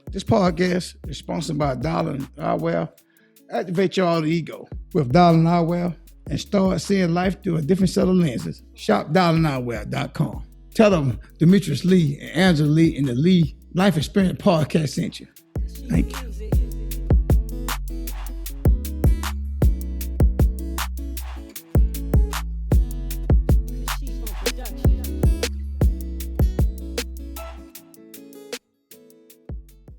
This podcast is sponsored by Dollar and Hardware. Activate your alter ego with Dollar and Hardware and start seeing life through a different set of lenses. Shop dollarandhardware.com. Tell them Demetrius Lee and Angela Lee in the Lee Life Experience Podcast sent you. Thank you.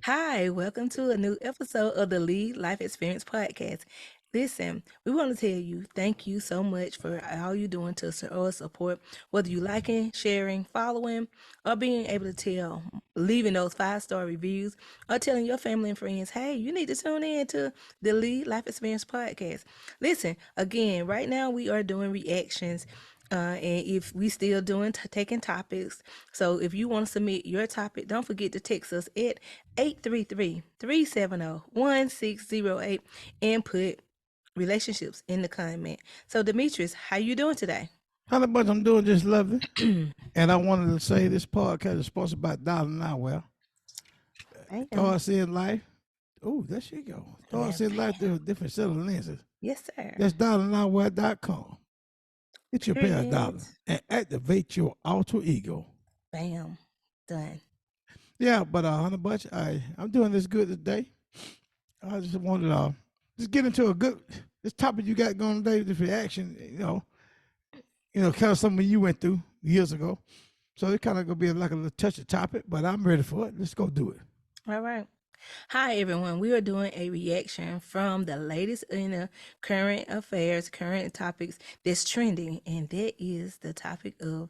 Hi, welcome to a new episode of the Lead Life Experience Podcast. Listen, we want to tell you thank you so much for all you're doing to show us support, whether you liking, sharing, following, or being able to tell, leaving those 5-star reviews, or telling your family and friends, hey, you need to tune in to the Lead Life Experience Podcast. Listen, again, right now we are doing reactions. And if we still doing taking topics, so if you want to submit your topic, don't forget to text us at 833-370-1608 and put relationships in the comment. So Demetrius, how you doing today? How much I'm doing just lovely. And I wanted to say this podcast is sponsored by Dollar and Hardware. Start seeing life. Oh, there she go. Start seeing life through a different set of lenses. Yes, sir. That's dollarandhardware.com. Get your pair of dollars and activate your alter ego. Bam. Done. Yeah, but Honey Bunch, I'm doing this good today. I just wanted to just get into this topic you got going today, this reaction, kind of something you went through years ago. So it's kind of going to be like a little touchy topic, but I'm ready for it. Let's go do it. All right. Hi, everyone. We are doing a reaction from the latest in the current affairs, current topics that's trending, and that is the topic of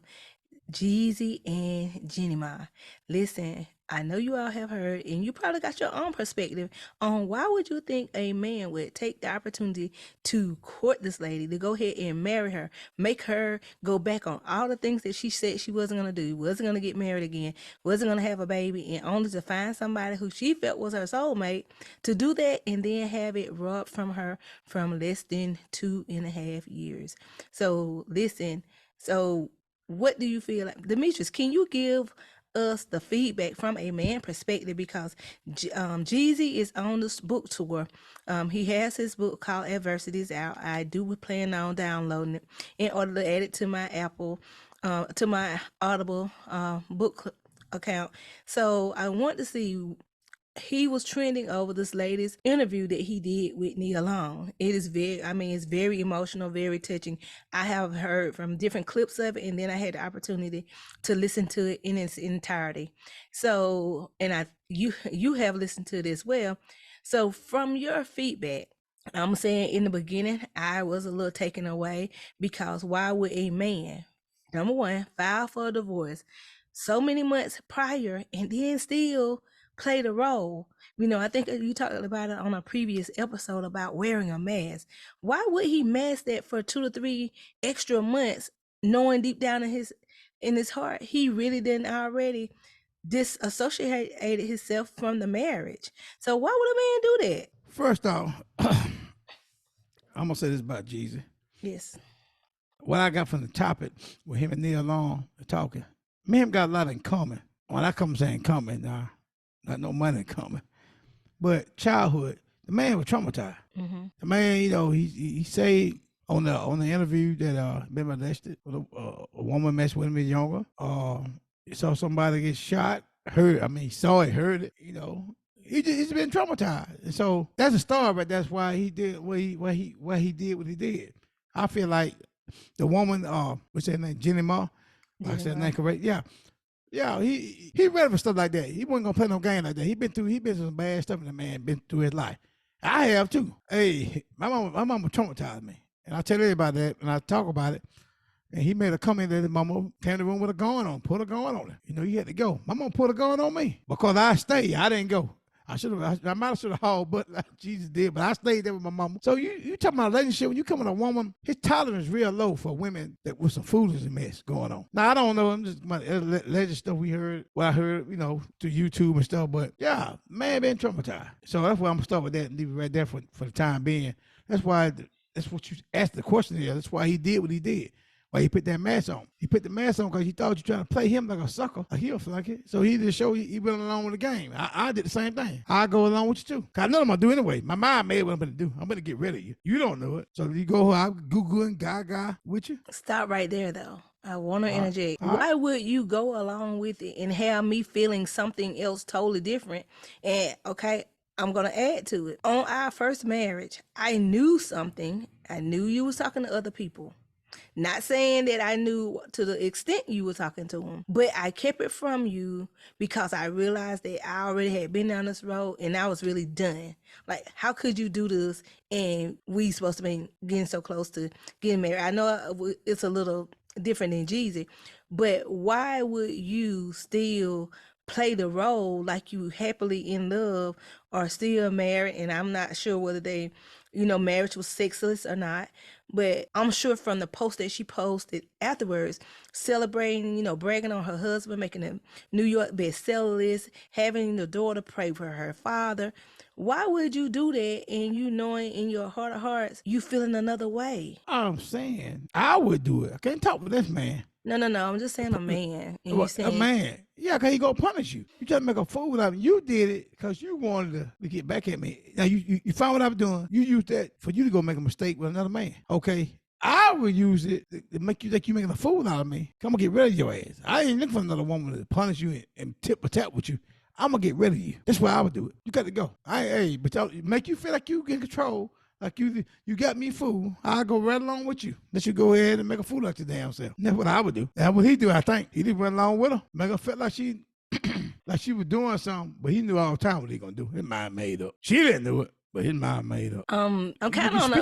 Jeezy and Jeannie Mai. Listen, I know you all have heard, and you probably got your own perspective on why would you think a man would take the opportunity to court this lady, to go ahead and marry her, make her go back on all the things that she said she wasn't going to do, wasn't going to get married again, wasn't going to have a baby, and only to find somebody who she felt was her soulmate to do that and then have it robbed from her from less than 2.5 years. So listen, what do you feel like? Demetrius, can you give us the feedback from a man perspective? Because Jeezy is on this book tour. He has his book called Adversities out. I do plan on downloading it in order to add it to my to my Audible book account. So I want to see. He was trending over this latest interview that he did with Nia Long. It is it's very emotional, very touching. I have heard from different clips of it, and then I had the opportunity to listen to it in its entirety. So, and you have listened to it as well. So from your feedback, I'm saying in the beginning, I was a little taken away because why would a man, number one, file for a divorce so many months prior and then still play the role? I think you talked about it on a previous episode about wearing a mask. Why would he mask that for 2 to 3 extra months, knowing deep down in his heart he really didn't already disassociated himself from the marriage? So why would a man do that? First off, I'm gonna say this about Jeezy. Yes. What I got from the topic with him and Nia Long talking, me and him got a lot in common. When I come saying common, not no money coming, but childhood. The man was traumatized. Mm-hmm. The man, he said on the interview that been molested. A woman messed with him when he was younger. He saw somebody get shot. He saw it, heard it. He's been traumatized, and so that's a story. But that's why he did what he did. I feel like the woman, what's her name, Jeannie Mai. I said that name correct. Yeah. Yeah, he ready for stuff like that. He wasn't gonna play no game like that. He been through some bad stuff, and the man been through his life. I have too. Hey, my mama traumatized me, and I tell everybody that, and I talk about it. And he made a comment that his mama came to the room with a gun on, put a gun on her. You had to go. My mama put a gun on me because I stayed. I didn't go. I might have hauled, but like Jesus did, but I stayed there with my mama. So you talking about a relationship, when you come with a woman, his tolerance is real low for women that with some foolishness mess going on. Now, I don't know, I'm just my alleged stuff we heard, what I heard, through YouTube and stuff, but yeah, man been traumatized. So that's why I'm gonna start with that and leave it right there for the time being. That's what you asked the question there. That's why he did what he did. Why he put that mask on? He put the mask on because he thought you trying to play him like a sucker, a heel flunky. So he just showed he went along with the game. I did the same thing. I go along with you too. Cause I know what I'm gonna do anyway. My mind made what I'm gonna do. I'm gonna get rid of you. You don't know it. So you go out Google and gaga with you. Stop right there, though. I want to interject. all right. Why would you go along with it and have me feeling something else totally different? And okay, I'm gonna add to it. On our first marriage, I knew something. I knew you was talking to other people. Not saying that I knew to the extent you were talking to him, but I kept it from you because I realized that I already had been down this road and I was really done. Like, how could you do this and we supposed to be getting so close to getting married? I know it's a little different than Jeezy, but why would you still play the role like you happily in love or still married? And I'm not sure whether they, marriage was sexless or not, but I'm sure from the post that she posted afterwards, celebrating, bragging on her husband, making a New York bestseller list, having the daughter pray for her father. Why would you do that and you knowing in your heart of hearts you feeling another way? I'm saying I would do it. I can't talk with this man. No. I'm just saying a man. And you A saying man. Yeah, because he gonna punish you. You try to make a fool out of me. You did it because you wanted to get back at me. Now you found what I was doing. You used that for you to go make a mistake with another man. Okay. I would use it to make you think you making a fool out of me. Come and get rid of your ass. I ain't looking for another woman to punish you and tip for tap with you. I'm gonna get rid of you. That's why I would do it. You got to go. But make you feel like you get control. Like you got me fooled. I'll go right along with you. Let you go ahead and make a fool out your damn self. That's what I would do. That's what he do, I think. He didn't run along with her. Make her feel like she like she was doing something, but he knew all the time what he gonna do. His mind made up. She didn't do it, but his mind made up. I'm kind of on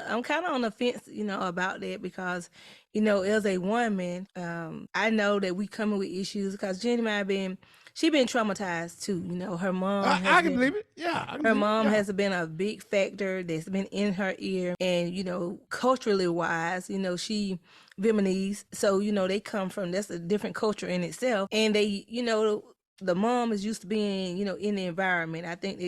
I'm kind of on the fence, about that because, as a woman, I know that we coming with issues because Jeannie Mai she been traumatized too. Her mom. I can believe it. Yeah. Her mom has been a big factor that's been in her ear, and culturally wise, she Vietnamese, so they come from that's a different culture in itself, and they, the mom is used to being, in the environment. I think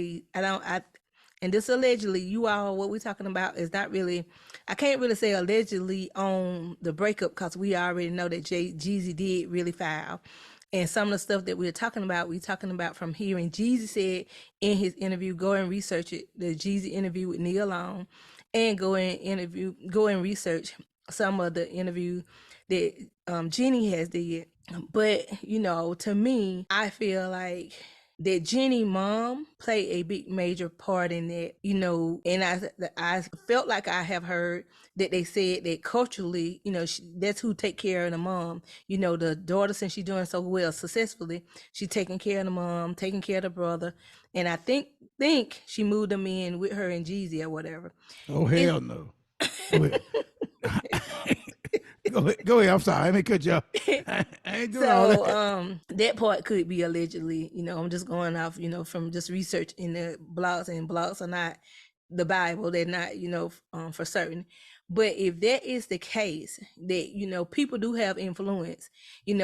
and this allegedly, what we're talking about is not really, I can't really say allegedly on the breakup because we already know that Jeezy did really foul. And some of the stuff that we're talking about from hearing Jeezy said in his interview, go and research it, the Jeezy interview with Nia Long, and go and research some of the interview that Jeannie has did. But, to me, I feel like that Jeannie mom played a big major part in that, and I felt like I have heard that they said that culturally, that's who take care of the mom. The daughter, since she's doing so well successfully, she taking care of the mom, taking care of the brother. And I think she moved them in with her and Jeezy or whatever. Oh, hell no. Go ahead. I'm sorry. Let me cut you off. I ain't doing all that. That part could be allegedly, I'm just going off, from just research in the blogs, and blogs are not the Bible. They're not, for certain. But if that is the case, that, people do have influence,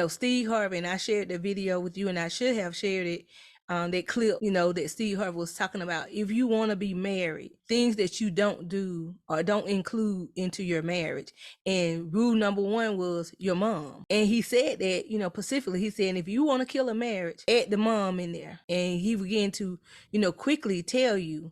Steve Harvey, and I shared the video with you, and I should have shared it, that clip, that Steve Harvey was talking about. If you want to be married, things that you don't do or don't include into your marriage. And rule number 1 was your mom. And he said that, specifically, he said, if you want to kill a marriage, add the mom in there. And he began to, quickly tell you,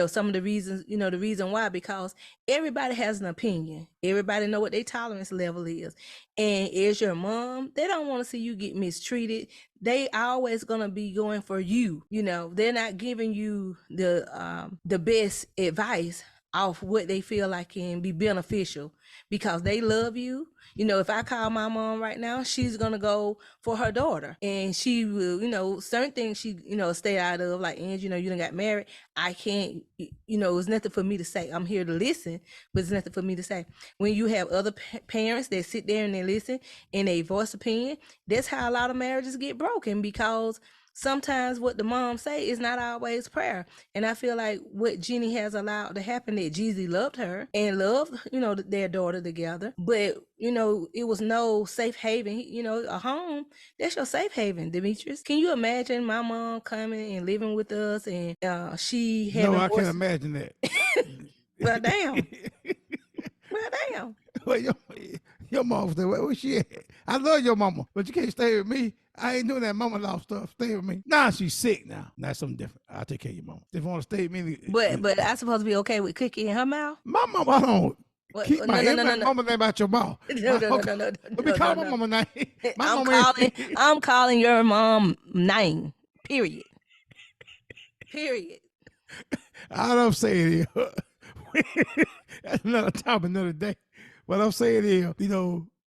some of the reasons, the reason why, because everybody has an opinion. Everybody know what their tolerance level is. And as your mom, they don't want to see you get mistreated. They always gonna be going for you. They're not giving you the best advice off what they feel like can be beneficial because they love you. If I call my mom right now, she's gonna go for her daughter, and she will, certain things she, stay out of, like, and you done got married. I can't, it's nothing for me to say. I'm here to listen, but it's nothing for me to say. When you have other parents that sit there and they listen and they voice opinion, that's how a lot of marriages get broken, because sometimes what the mom say is not always prayer. And I feel like what Jeannie has allowed to happen, that Jeezy loved her and loved, their daughter together. But, it was no safe haven. A home, that's your safe haven, Demetrius. Can you imagine my mom coming and living with us and she having... No, I can't imagine that. Well, damn. Well, damn. Well, your mama stay where she at? I love your mama, but you can't stay with me. I ain't doing that mama-in-law stuff. Stay with me. Nah, she's sick now. That's something different. I'll take care of your mama. If you want to stay with me, But I supposed to be okay with cookie in her mouth? my mama, I don't keep No, my no, no, no, no. mama name out your mouth. No, no, no, no, no, Let me no, call no, my no. mama name. My I'm mama calling. I'm calling your mom name. Period. Period. All I'm saying is, that's another topic, another day. What I'm saying is,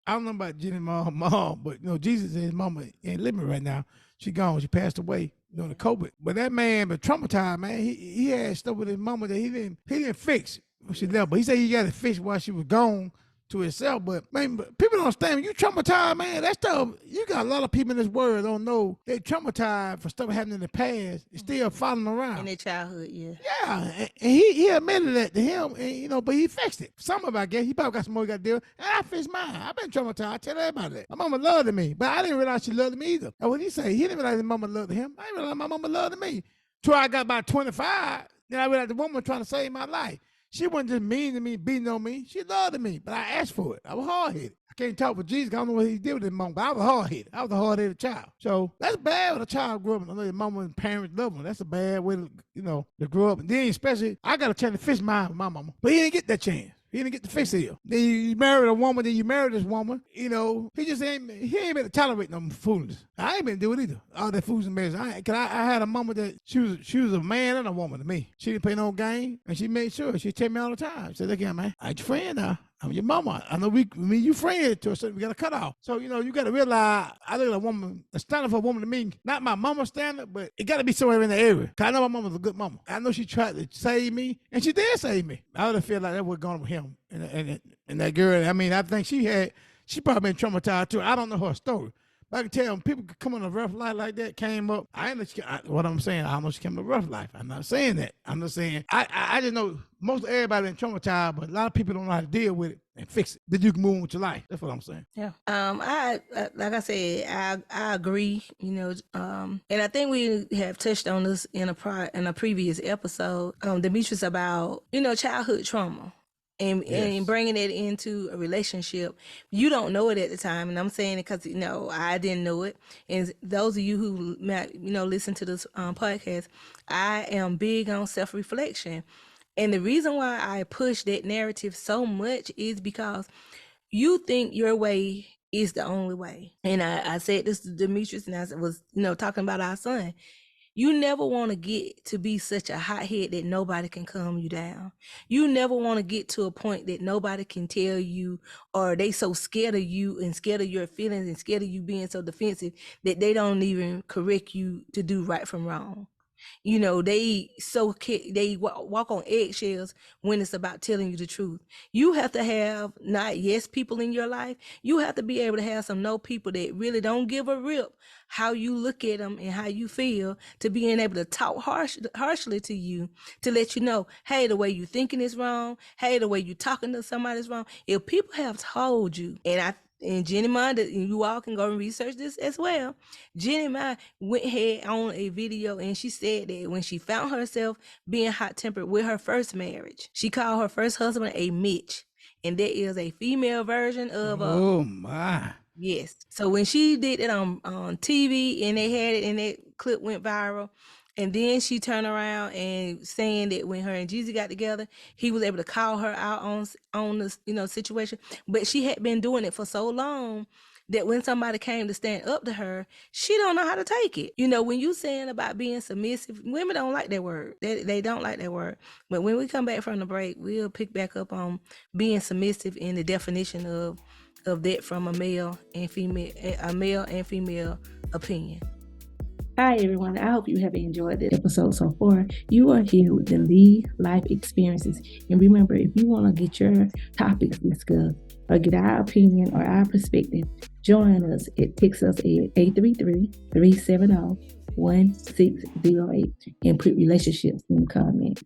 I don't know about Jenny mom, but Jesus and his mama ain't living right now. She gone. She passed away during the COVID. But that man been traumatized, man. He had stuff with his mama that he didn't fix when she left. But he said he got it fixed while she was gone to himself. But man, people don't understand. When you traumatized, man, that stuff, you got a lot of people in this world don't know they traumatized for stuff happening in the past. It's still following around. In their childhood, yeah. Yeah, and he admitted that to him, and but he fixed it. Some of it, I guess, he probably got some more he got to deal with. And I fixed mine. I've been traumatized. I tell everybody that. My mama loved me, but I didn't realize she loved me either. And what he say, he didn't realize his mama loved him. I didn't realize my mama loved me. Till I got about 25, then I realized the woman was trying to save my life. She wasn't just mean to me, beating on me. She loved me, but I asked for it. I was hard-headed. I can't talk with Jesus. I don't know what he did with his mom, but I was hard-headed. I was a hard-headed child. So that's bad when a child grew up and your mama and parents love him. That's a bad way to grow up. And then especially, I got a chance to fix mine with my mama, but he didn't get that chance. He didn't get to fix it. Then you married a woman, then you married this woman. He just ain't been to tolerate no foolishness. I ain't been to do it either. All that fools and mess. I had a mama that she was a man and a woman to me. She didn't play no game, and she made sure she tell me all the time. She said, "Look here, man, I ain't your friend now. I'm your mama. I know me and you friends to a certain, we got to cut off." So, you got to realize, I look at a woman, the standard for a woman to me, not my mama's standard, but it got to be somewhere in the area. Because I know my mama's a good mama. I know she tried to save me, and she did save me. I would have feel like that was going with him and that girl. I mean, I think she probably been traumatized too. I don't know her story. But I can tell when people come on a rough life like that, came up. What I'm saying, I don't know she came to a rough life. I'm not saying that. I'm just saying, I just know most everybody been traumatized, but a lot of people don't know how to deal with it and fix it. Then you can move on with your life. That's what I'm saying. Yeah. I like I said, I agree. And I think we have touched on this in a previous episode, Demetrius, about childhood trauma. And bringing it into a relationship. You don't know it at the time, and I'm saying it because I didn't know it. And those of you who listen to this podcast, I am big on self-reflection, and the reason why I push that narrative so much is because you think your way is the only way. And I said this to Demetrius, and I was talking about our son. You never want to get to be such a hothead that nobody can calm you down. You never want to get to a point that nobody can tell you, or they so scared of you and scared of your feelings and scared of you being so defensive that they don't even correct you to do right from wrong. They walk on eggshells when it's about telling you the truth. You have to have not yes people in your life. You have to be able to have some no people that really don't give a rip how you look at them and how you feel, to being able to talk harshly to you, to let you know, hey, the way you thinking is wrong. Hey, the way you talking to somebody is wrong. If people have told you, and Jeannie Mai, and you all can go and research this as well. Jeannie Mai went ahead on a video, and she said that when she found herself being hot-tempered with her first marriage, she called her first husband a Mitch, and that is a female version of oh my. Yes. So when she did it on TV, and they had it, and that clip went viral, and then she turned around and saying that when her and Jeezy got together, he was able to call her out on the situation. But she had been doing it for so long that when somebody came to stand up to her, she don't know how to take it. When you saying about being submissive, women don't like that word. They don't like that word. But when we come back from the break, we'll pick back up on being submissive and the definition of that from a male and female opinion. Hi everyone, I hope you have enjoyed this episode so far. You are here with the Lee Life Experiences. And remember, if you want to get your topics discussed or get our opinion or our perspective, join us text us at 833-370-1608 and put relationships in the comments.